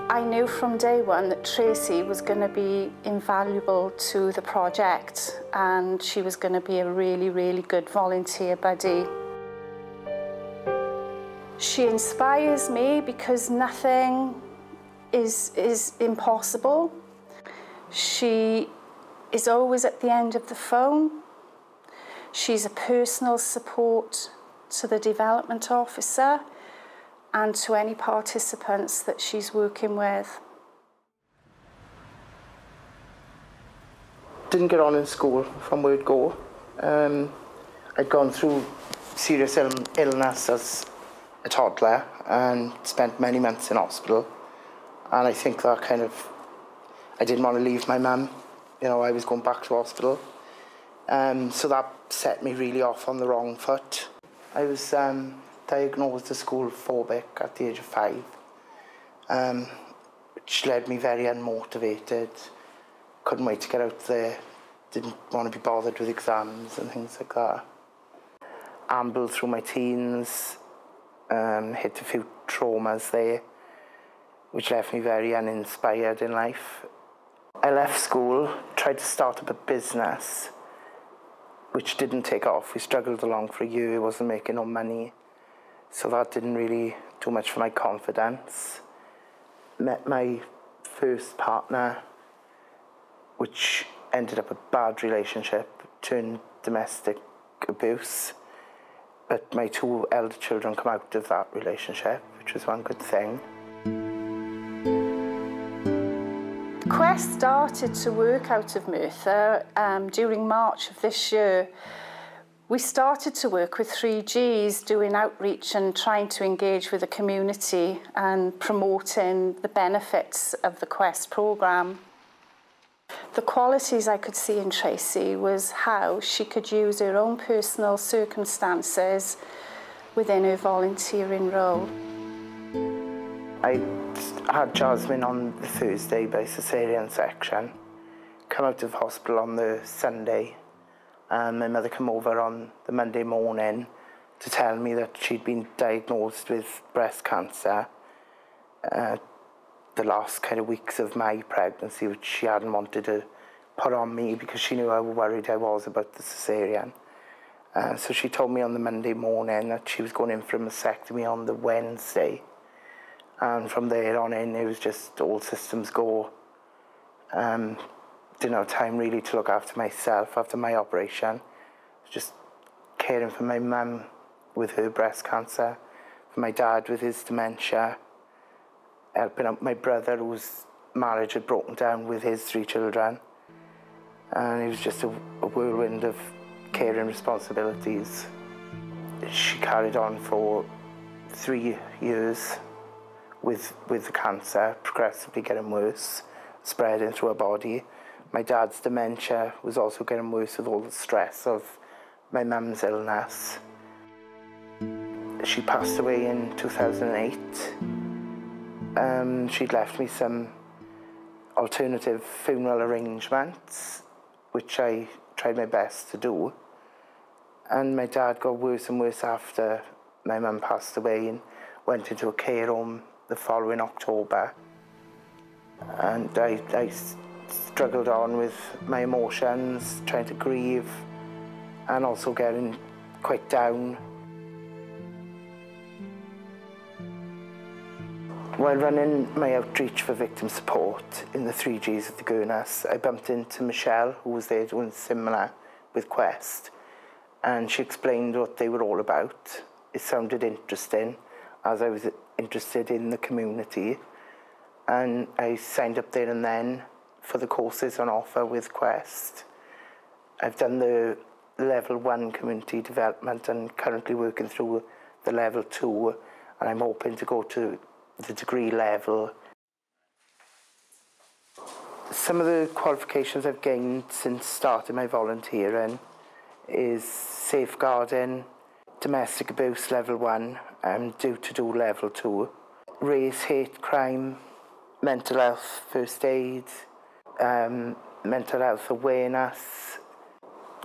I knew from day one that Tracey was going to be invaluable to the project, and she was going to be a really, really good volunteer buddy. She inspires me because nothing is impossible. She is always at the end of the phone. She's a personal support to the development officer and to any participants that she's working with. Didn't get on in school from word go. I'd gone through serious illness as a toddler and spent many months in hospital. And I think that I didn't want to leave my mum. You know, I was going back to hospital. So that set me really off on the wrong foot. I was diagnosed as school phobic at the age of 5, which led me very unmotivated. Couldn't wait to get out there. Didn't want to be bothered with exams and things like that. Ambled through my teens, hit a few traumas there, which left me very uninspired in life. I left school, tried to start up a business, which didn't take off. We struggled along for a year, wasn't making no money. So that didn't really do much for my confidence. Met my first partner, which ended up a bad relationship, turned domestic abuse. But my 2 elder children come out of that relationship, which was one good thing. QWEST started to work out of Merthyr during March of this year. We started to work with 3Gs, doing outreach and trying to engage with the community and promoting the benefits of the QWEST programme. The qualities I could see in Tracey was how she could use her own personal circumstances within her volunteering role. I had Jasmine on the Thursday by caesarean section, come out of hospital on the Sunday, and my mother came over on the Monday morning to tell me that she'd been diagnosed with breast cancer the last weeks of my pregnancy, which she hadn't wanted to put on me because she knew how worried I was about the caesarean. So she told me on the Monday morning that she was going in for a mastectomy on the Wednesday. And from there on in, it was just all systems go. Didn't have time really to look after myself after my operation. Just caring for my mum with her breast cancer, for my dad with his dementia, helping out my brother whose marriage had broken down with his 3 children. And it was just a whirlwind of caring responsibilities. She carried on for 3 years with the cancer, progressively getting worse, spreading through her body. My dad's dementia was also getting worse with all the stress of my mum's illness. She passed away in 2008. She'd left me some alternative funeral arrangements, which I tried my best to do. And my dad got worse and worse after my mum passed away and went into a care home the following October. And I struggled on with my emotions, trying to grieve, and also getting quite down. While running my outreach for victim support in the 3Gs of the QWEST, I bumped into Michelle, who was there doing similar with QWEST, and she explained what they were all about. It sounded interesting, as I was interested in the community, and I signed up there and then for the courses on offer with QWEST. I've done the level 1 community development and currently working through the level 2, and I'm hoping to go to the degree level. Some of the qualifications I've gained since starting my volunteering is safeguarding, domestic abuse level 1, I'm due to do level 2, race, hate, crime, mental health first aid, mental health awareness,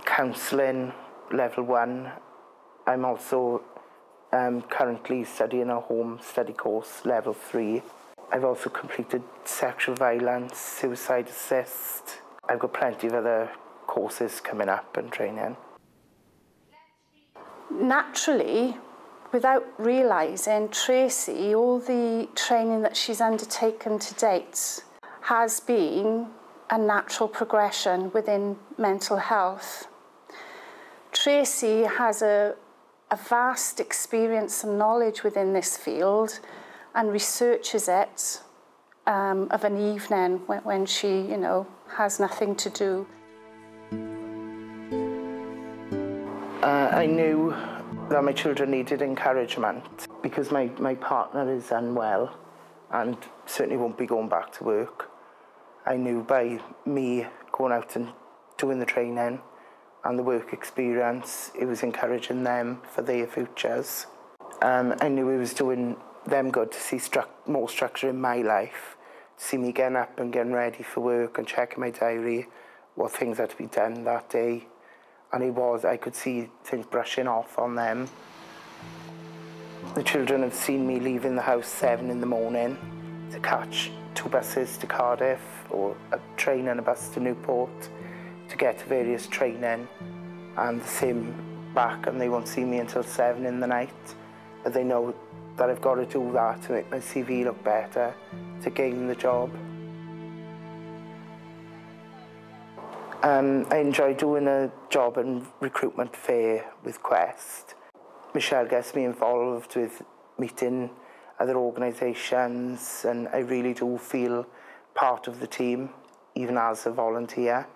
counselling level 1. I'm also currently studying a home study course level 3. I've also completed sexual violence, suicide assist. I've got plenty of other courses coming up and training. Naturally, without realising, Tracey, all the training that she's undertaken to date has been a natural progression within mental health. Tracey has a vast experience and knowledge within this field and researches it of an evening when she, has nothing to do. I knew that my children needed encouragement because my partner is unwell and certainly won't be going back to work. I knew by me going out and doing the training and the work experience, it was encouraging them for their futures. I knew it was doing them good to see more structure in my life, to see me getting up and getting ready for work and checking my diary, what things had to be done that day. And I could see things brushing off on them. The children have seen me leaving the house 7 in the morning to catch 2 buses to Cardiff or a train and a bus to Newport to get to various training, and the same back, and they won't see me until 7 in the night. But they know that I've got to do that to make my CV look better, to gain the job. I enjoy doing a job and recruitment fair with QWEST. Michelle gets me involved with meeting other organisations, and I really do feel part of the team, even as a volunteer.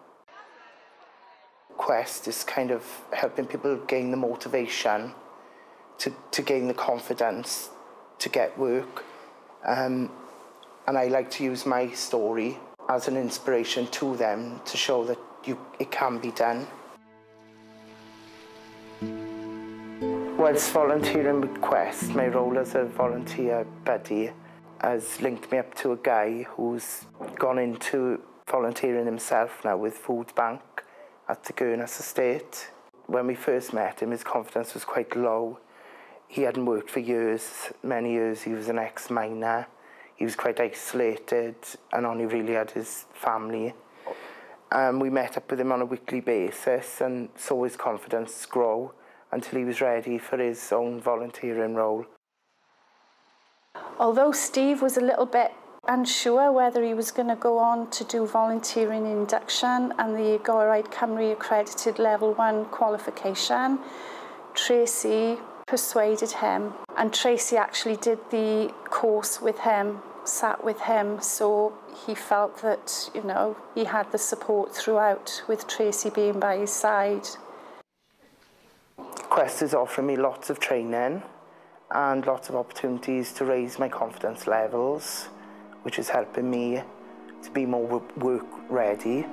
QWEST is kind of helping people gain the motivation to gain the confidence to get work. And I like to use my story as an inspiration to them to show that it can be done. Whilst volunteering with QWEST, my role as a volunteer buddy has linked me up to a guy who's gone into volunteering himself now with Food Bank at the Gurnas estate. When we first met him, his confidence was quite low. He hadn't worked for years, many years. He was an ex-miner. He was quite isolated and only really had his family. We met up with him on a weekly basis and saw his confidence grow until he was ready for his own volunteering role. Although Steve was a little bit unsure whether he was going to go on to do volunteering induction and the Agoride Cymru accredited level 1 qualification, Tracey persuaded him, and Tracey actually did the course with him, sat with him, so he felt that, he had the support throughout with Tracey being by his side. QWEST is offering me lots of training and lots of opportunities to raise my confidence levels, which is helping me to be more work ready.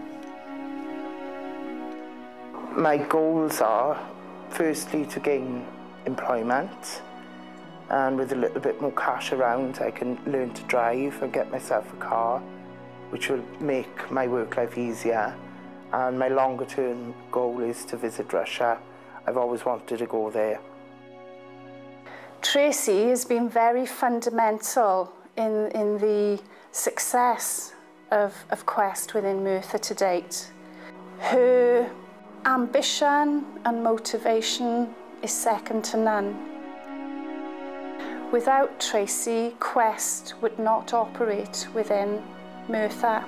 My goals are, firstly, to gain employment, and with a little bit more cash around I can learn to drive and get myself a car, which will make my work life easier. And my longer term goal is to visit Russia. I've always wanted to go there. Tracey has been very fundamental in the success of QWEST within Merthyr to date. Her ambition and motivation is second to none. Without Tracey, QWEST would not operate within Merthyr.